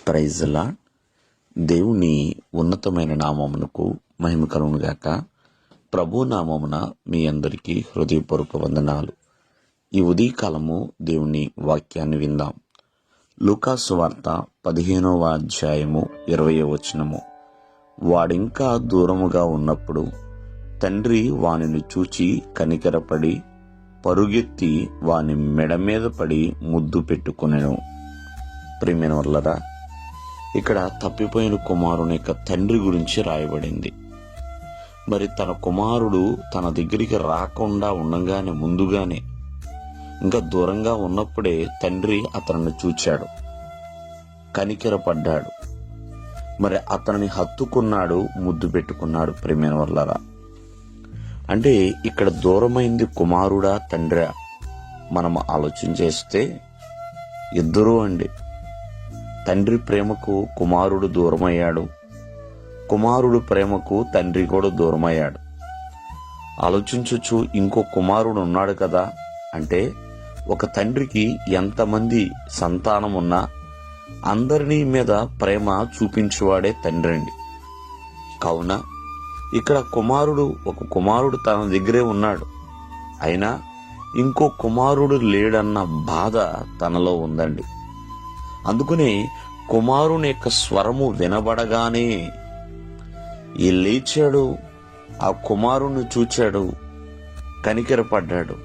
Praise the lord. దేవుని ఉన్నతమైన నామమునకు మహిమ కలుగునుగాక. ప్రభు నామమున మీ అందరికీ హృదయపూర్వక వందనాలు. ఈ ఉదయకాలము దేవుని వాక్యాన్ని విందాం. లూకాసు వార్త 15వ అధ్యాయము 20వ వచనము. వాడింకా దూరముగా ఉన్నప్పుడు తండ్రి వానిని చూచి కనికరపడి పరుగెత్తి వాని మెడ మీద పడి ముద్దు పెట్టుకొనెను. ప్రియమైన వాళ్ళరా, ఇక్కడ తప్పిపోయిన కుమారుని యొక్క తండ్రి గురించి రాయబడింది. మరి తన కుమారుడు తన దగ్గరికి రాకుండా ఉండగానే ముందుగానే ఇంకా దూరంగా ఉన్నప్పుడే తండ్రి అతనిని చూచాడు, కనికెరపడ్డాడు. మరి అతనిని హత్తుకున్నాడు, ముద్దు పెట్టుకున్నాడు. ప్రియమైన వాళ్ళరా, అంటే ఇక్కడ దూరమైంది కుమారుడా తండ్రా? మనం ఆలోచన చేస్తే ఇద్దరూ అండి. తండ్రి ప్రేమకు కుమారుడు దూరమయ్యాడు, కుమారుడు ప్రేమకు తండ్రి కూడా దూరమయ్యాడు. ఆలోచించచ్చు, ఇంకో కుమారుడు ఉన్నాడు కదా అంటే ఒక తండ్రికి ఎంతమంది సంతానం ఉన్నా అందరినీ మీద ప్రేమ చూపించేవాడే తండ్రి అండి. కావున ఇక్కడ ఒక కుమారుడు తన దగ్గరే ఉన్నాడు, అయినా ఇంకో కుమారుడు లేడన్న బాధ తనలో ఉందండి. అందుకనే కుమారుని యొక్క స్వరము వినబడగానే లేచాడు, ఆ కుమారుణ్ణి చూచాడు, కనికెరపడ్డాడు.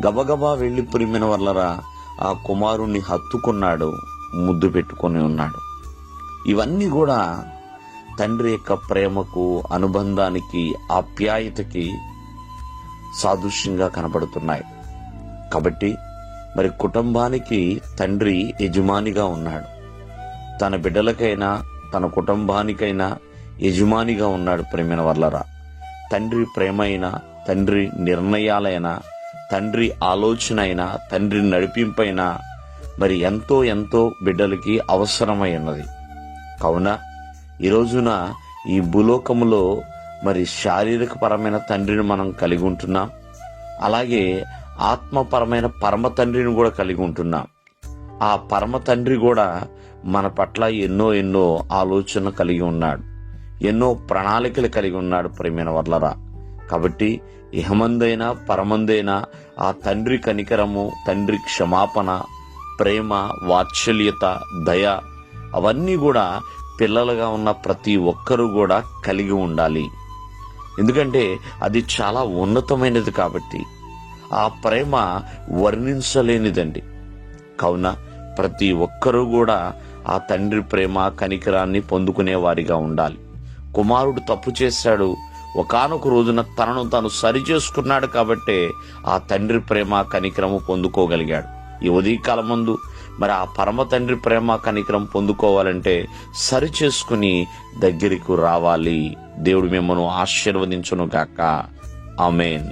గబగబా వెళ్లి ప్రియమైన వాళ్ళరా ఆ కుమారుణ్ణి హత్తుకున్నాడు, ముద్దు పెట్టుకొని ఉన్నాడు. ఇవన్నీ కూడా తండ్రి యొక్క ప్రేమకు, అనుబంధానికి, ఆప్యాయతకి సాదృశ్యంగా కనబడుతున్నాయి. కాబట్టి మరి కుటుంబానికి తండ్రి యజమానిగా ఉన్నాడు, తన బిడ్డలకైనా తన కుటుంబానికైనా యజమానిగా ఉన్నాడు. ప్రేమైన వాళ్ళరా, తండ్రి ప్రేమ అయినా, తండ్రి నిర్ణయాలైనా, తండ్రి ఆలోచన అయినా, తండ్రి నడిపింపైనా మరి ఎంతో ఎంతో బిడ్డలకి అవసరమై ఉన్నది. కావున ఈ రోజున ఈ భూలోకములో మరి శారీరక పరమైన తండ్రిని మనం కలిగి ఉంటున్నాం, అలాగే ఆత్మపరమైన పరమ తండ్రిని కూడా కలిగి ఉంటున్నాం. ఆ పరమ తండ్రి కూడా మన పట్ల ఎన్నో ఆలోచన కలిగి ఉన్నాడు, ఎన్నో ప్రణాళికలు కలిగి ఉన్నాడు. ప్రియమైన వర్లరా, కాబట్టి ఇహమందైనా పరమందైనా ఆ తండ్రి కనికరము, తండ్రి క్షమాపణ, ప్రేమ, వాత్సల్యత, దయ అవన్నీ కూడా పిల్లలుగా ఉన్న ప్రతి ఒక్కరూ కూడా కలిగి ఉండాలి. ఎందుకంటే అది చాలా ఉన్నతమైనది కాబట్టి ఆ ప్రేమ వర్ణించలేనిదండి. కావున ప్రతి ఒక్కరూ కూడా ఆ తండ్రి ప్రేమ, కనికరాన్ని పొందుకునే వారిగా ఉండాలి. కుమారుడు తప్పు చేశాడు, ఒకానొక రోజున తనను తాను సరి చేసుకున్నాడు కాబట్టే ఆ తండ్రి ప్రేమ, కనికరము పొందుకోగలిగాడు. ఈ ఉదయకాలం ముందు మరి ఆ పరమ తండ్రి ప్రేమ, కనికరం పొందుకోవాలంటే సరి చేసుకుని దగ్గరికి రావాలి. దేవుడు మిమ్మల్ని ఆశీర్వదించును గాక. ఆమేన్.